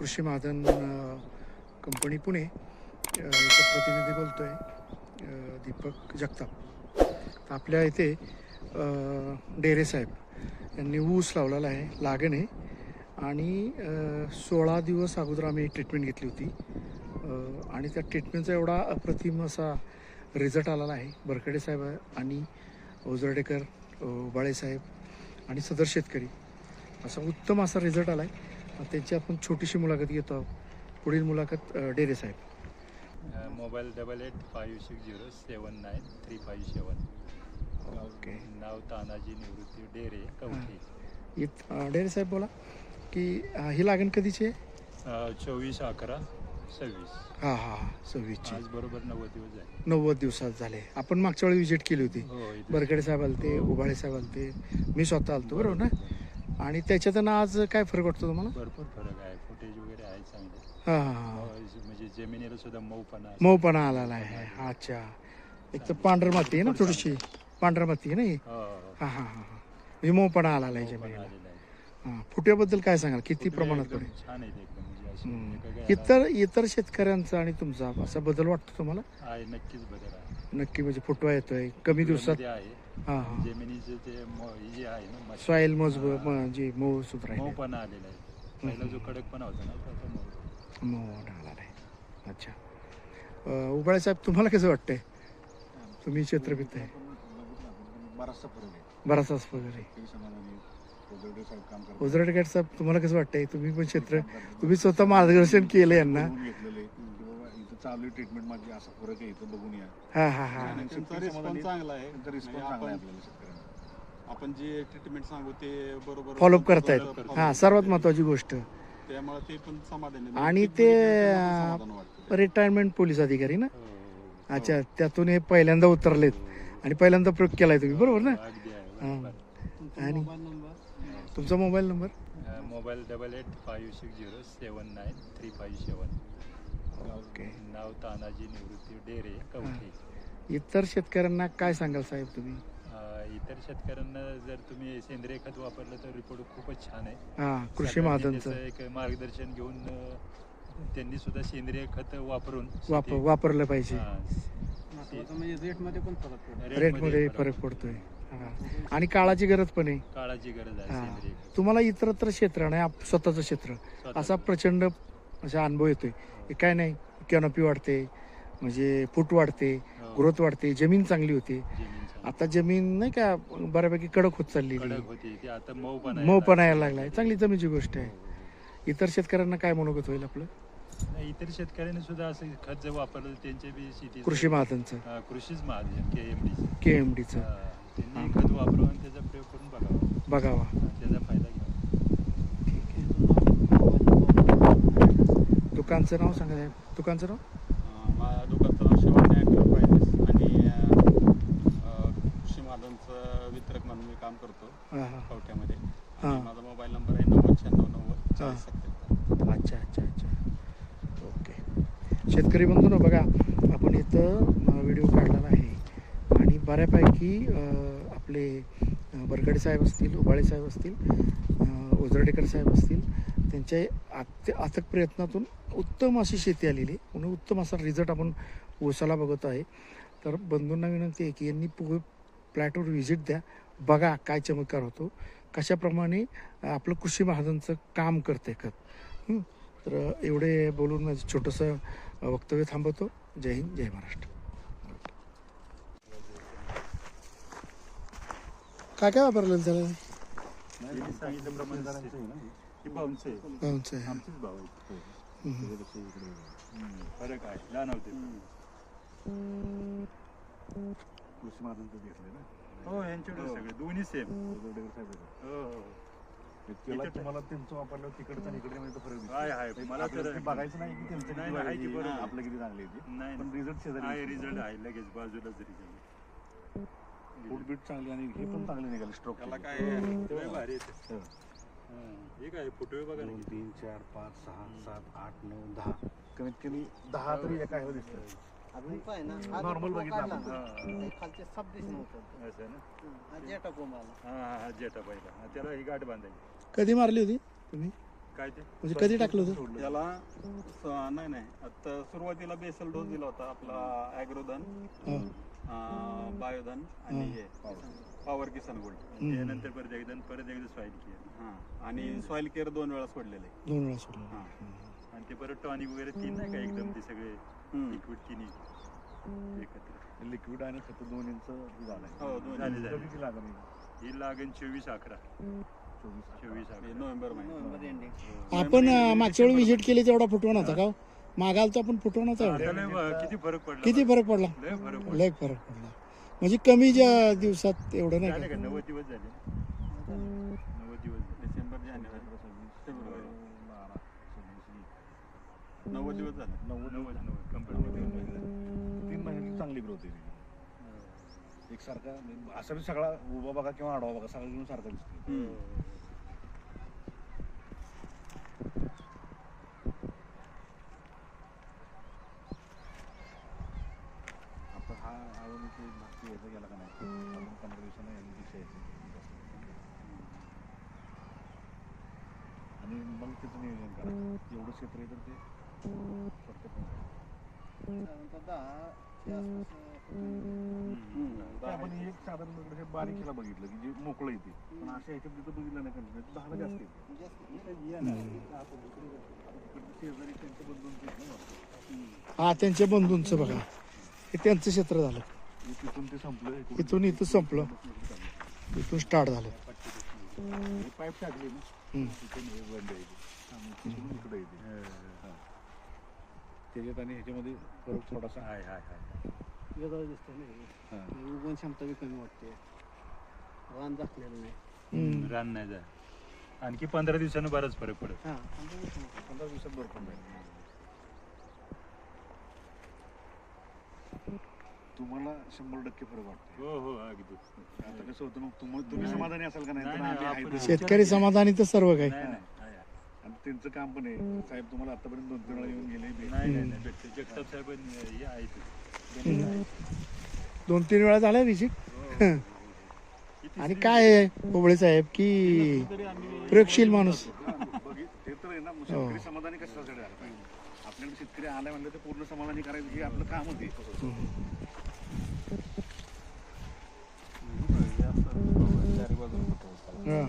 कृषी महाजन कंपनी पुणे याचा प्रतिनिधी बोलतो आहे, दीपक जगताप. तर आपल्या इथे डेरे साहेब यांनी ऊस लावलेला आहे, लागण आहे. आणि 16 दिवस अगोदर आम्ही ट्रीटमेंट घेतली होती आणि त्या ट्रीटमेंटचा एवढा अप्रतिम असा रिझल्ट आलेला आहे. बरकडे साहेब आणि ओझरडेकर, उबाळे साहेब आणि सदर शेतकरी असा उत्तम असा रिझल्ट आला आहे. त्यांची आपण छोटीशी मुलाखत घेतो आहोत. पुढील मुलाखत डेरे साहेब. मोबाईल 8850793557. ओके. नाव तानाजी निवृत्ती डेरे कवठे. डेरे साहेब बोला की ही लागण कधीची आहे? 24/11/26. हां हां हां 26ची. आज बरोबर 90 दिवस झाले. 90 दिवसात झाले. आपण मागच्या वेळी विजिट केली होती. हो इथे बरकडे साहेब आलते, उबाळे साहेब आलते, मी स्वतः आलतो, बरोबर ना? आणि त्याच्यातून आज काय फरक वाटतो तुम्हाला? भरपूर फरक आहे. फुटेज वगैरे आहे चांगले. हां हां हां. म्हणजे जमिनीला सुद्धा मऊपणा मऊपणा आलेला आहे. अच्छा. एक तर पांढर माती आहे ना, थोडीशी पांढर माती आहे ना ही. हो, हो. हां हां हां हां. म्हणजे मऊपणा आलेला आहे मऊपणा जमिनीला. आलेला आहे. हां. फुट्याबद्दल काय सांगाल? किती फुटवे प्रमाणात एकदम पडेल? छान आहे एकदम म्हणजे असं हम्म. एका गायला इतर शेतकऱ्यांचा आणि तुमचा असा बदल वाटतो तुम्हाला? आहे नक्कीच बदल आहे. नक्की. म्हणजे फुटवा येतोय कमी दिवसात. फुटव्यामध्ये आहे हां हां. जमिनीचे ते हे जे आहे ना सॉईल मजबूत म्हणजे मऊ सुधार आहे. मऊपणा आलेला आहे. पहिला जो कडकपणा होता ना तो आता मऊ. मऊ आला आहे. अच्छा. उबाळे साहेब तुम्हाला कसं वाटतंय? तुम्ही चित्रपित आहे. बराचसा फरक आहे. बराचसाच वगैरे. काही समाधानी ओझरडे साहेब काम करतात. ओझरडेकर साहेब तुम्हाला कसं वाटतंय? तुम्ही पण तुम्ही स्वतः मार्गदर्शन केलं यांना. बघून घेतलेले की बाबा इथं चालू आहे ट्रीटमेंट माझी असा फरक आहे इथं बघून या. हां हां हां. आणि त्यांचा शेतकरी रिस्पॉन्स समाधानी, चांगला आहे. त्यांचा रिस्पॉन्स म्हणजे चांगला आहे आपण आपल्याला शेतकऱ्यांना. आपण जे ट्रीटमेंट सांगू ते बरोबर फॉलोअप करतायत. follow हां, करतायत. सर्वात महत्वाची गोष्ट. त्यामुळे ते पण समाधानी आहे. आणि म्हणजे ते, treatment घेतल्यानं समाधान वाटतं. रिटायरमेंट पोलीस अधिकारी ना? हो, हो, हो. अच्छा. त्यातून हे पहिल्यांदा उतरलेत आणि पहिल्यांदा प्रयोग केलाय तुम्ही, बरोबर ना? अगदी आहे हां. बरोबर. आणि तुमचा मोबाईल नंबर? मोबाईल 8850793557. ओके. नाव तानाजी निवृत्ती डेरे कवठे. इतर शेतकऱ्यांना काय सांगाल साहेब तुम्ही? इतर शेतकऱ्यांना जर तुम्ही सेंद्रिय खत वापरलं तर रिपोर्ट खूपच छान आहे. हां, कृषी सगळ्यांनी महाजनचं त्याचं एक मार्गदर्शन घेऊन त्यांनी सुद्धा सेंद्रिय खत वापरून वापरलं पाहिजे. म्हणजे रेटमध्ये पण फरक पडतो. रेटमध्ये फरक पडतोय. हां. आणि काळाची गरज पण आहे. काळाची गरज आहे हां. सेंद्रिय खत. तुम्हाला इतरत्र क्षेत्र नाही, स्वतःचं क्षेत्र स्वतः. असा प्रचंड असा अनुभव येतोय. हे काय नाही, कॅनोपी वाढते, म्हणजे फूट वाढते, हो. ग्रोथ वाढते, जमीन चांगली होते. जमीन छान. आता जमीन नाही का बऱ्यापैकी कडक होत चाललेली, कडक होती ती आता मऊपणा मऊपणा यायला लागलाय. चांगली जमीनची गोष्ट हो, आहे. हो, हो. इतर शेतकऱ्यांना काय मनोगत होईल आपलं? नाही, इतर शेतकऱ्यांनी सुद्धा असं खत जर वापरलं त्यांच्या बी शेती कृषी महाजनचं, कृषीच महाजन KMD KMDचं त्यांनी खत वापरून त्याचा प्रयोग करून बघावा. बघावा. त्याचा फायदा घ्यावा. ठीक आहे. दुकानचं नाव सांगा साहेब. दुकानचं नाव? माझ्या दुकानचं नाव शिवानी एंटरप्राइजेस आणि कृषी महाजनचं वितरक म्हणून मी काम करतो हां हां कवठ्यामध्ये. हां. आणि माझा मोबाईल नंबर आहे 9096904077. अच्छा अच्छा अच्छा. ओके. शेतकरी बंधूंनो बघा, आपण इथं व्हिडिओ काढलेला आहे आणि बऱ्यापैकी आपले बरकडे साहेब असतील, उबाळे साहेब असतील, ओझरडेकर साहेब असतील, त्यांच्या अथक प्रयत्नातून उत्तम अशी शेती आलेली आहे म्हणून उत्तम असा रिझल्ट आपण ऊसाला बघत आहे. तर बंधूंना विनंती आहे की यांनी प्लॅटवर व्हिजिट द्या, बघा काय चमत्कार होतो, कशाप्रमाणे आपलं कृषी महाजनचं काम करते खत. तर एवढे बोलून माझं छोटंसं वक्तव्य थांबवतो. जय हिंद, जय महाराष्ट्र. काय काय वापरलं त्याला? त्यांनी सांगितल्याप्रमाणे ही बाउन्स आहे. बाउन्स आहे. आमचीच भाव आहे. हम्म. फरक आहे. लहान होते. कृषी महाजनचं घेतलंय ना. हो यांच्याकडे सगळे दोन्ही सेम. ओझरडे साहेब आहेत. हो हो. त्याला इथं- तुम्हाला त्यांचं वापरलं तिकडचं आणि इकडे म्हणजे फरक दिसतो. आहे, आहे. मला आपल्याला तर- ते बघायचं नाही की त्यांचं नाही, किती आहे की वाईट बरोबर. आहे, आपलं किती चांगली आहे ती. नाही पण रिझल्ट शेजारी आहे. दिसतो. रिझल्ट आहे लगेच बाजूलाच रिझल्ट. फूट बीट चांगली आणि हे पण चांगले निघाले स्ट्रोक. त्याला काय फुटवे भारी येते. हे काय फुटवे बघा ना 2 किती. 3 4 5 6 7 8 9 10 कमीत कमी 10 तरी एका ह्यावर दिसतं. नॉर्मल बघितलं आपण. खालचे सब दिस नव्हतं असं आहे ना. जेटा कोंबाला हा हा हा जेटा पहिला. त्याला ही गाठ बांधायची. कधी मारली होती तुम्ही? काय ते म्हणजे कधी टाकलं होतं? याला नाही आता सुरुवातीला बेसल डोस दिला होता आपला ॲग्रोधन, हां. बायोधन आणि हे पॉवर किसान गोल्ड. त्यानंतर परत एकदा सॉईल केअर. हां, आणि सॉइल केअर 2 वेळा सोडलेले. 2 वेळा सोडलं. हां. आणि ते परत टॉनिक वगैरे 3 नाही का एकदम ते सगळे हम्म. लिक्विड 3 एकत्र. लिक्विड आणि खत 2 इंच झालंय. हो, 2 झाले, झाले. कधीची लागण आहे? ही लागण 24/11. 24. नोव्हेंबर नोव्हेंबर महिन्यात. एंडिंग. आपण मागच्या वेळी विजिट केली तेवढा फुटवा नव्हता का हो? मागाल तर आपण फुटवा नव्हता एवढा. आता लय किती फरक पडला. किती फरक पडला? लय फरक पडला. लय फरक पडला. म्हणजे कमी ज्या दिवसात एवढं नाही झाले का? का 90 दिवस झाले. 90 दिवस झाले. डिसेंबर, जानेवारी, फेब्रुवारी 90 दिवस झाले. 90 कंपनी. 3 महिन्याची चांगली ग्रोथ आहे तिची. एकसारखा असा बी सगळा उभा बघा किंवा आडवा बघा सगळा घेऊन सारखा दिसतो. आता हा अजून इथे बाकी यायचा गेला का नाही अजून 15 दिवसांना यायला दिवशी यायचं. आणि मग त्याचं नियोजन करा. एवढं क्षेत्र आहे तर ते शक्य पण नाही. साधारणतः 10 च्या आसपास ते आपण एक साधारण इकडे बारीकीला बघितलं की जे मोकळं येते पण अशा ह्याच्यात तिथं बघितलं नाही कंटिन्यू 10 जास्त येते. शेजारी त्यांच्या बंधूंचे हा, त्यांच्या बंधूंचं बघा, हे त्यांचं क्षेत्र झालं. तिथून ते संपलं इथून इथं संपलं, इथून स्टार्ट झालं. पाईप टाकली ना हम्म. तिथून हे बंद येते तिथून इकडे येते. हा. त्याच्यात आणि ह्याच्यामध्ये फरक थोडासा हाय हाय हाय. वेगळं दिसतंय ना. हा. उगवण क्षमता बी कमी वाटते. रान दाखलेलं नाही. हम्म. रान नाही जा. आणखी 15 दिवसानं बराच फरक पडत. हां. 15 दिवसात भरपूर जाईल. तुम्हाला 100% फरक वाटतो. हो हो अगदी. आता कसं होतं मग तुम्ही समाधानी असाल का नाही तर नाही, आम्ही आहे आपण- तसं. शेतकरी समाधानी तर सर्व काही. नाही नाही हाय, हाय. आणि त्यांचं काम पण आहे साहेब तुम्हाला आतापर्यंत 2-3 वेळा येऊन गेले नाही नाही नाही भेटते. जगताप साहेब हे आहेत. 2-3 वेळा झाला विजिट. किती आणि काय आहे पोबळे साहेब की प्रयोगशील माणूस. ते तर आहे ना मग शेतकरी समाधानी कशासाठी झालं पाहिजे. आपल्याकडे शेतकरी आलाय म्हणलं तर पूर्ण समाधानी करायचं हे आपलं काम होते. हा.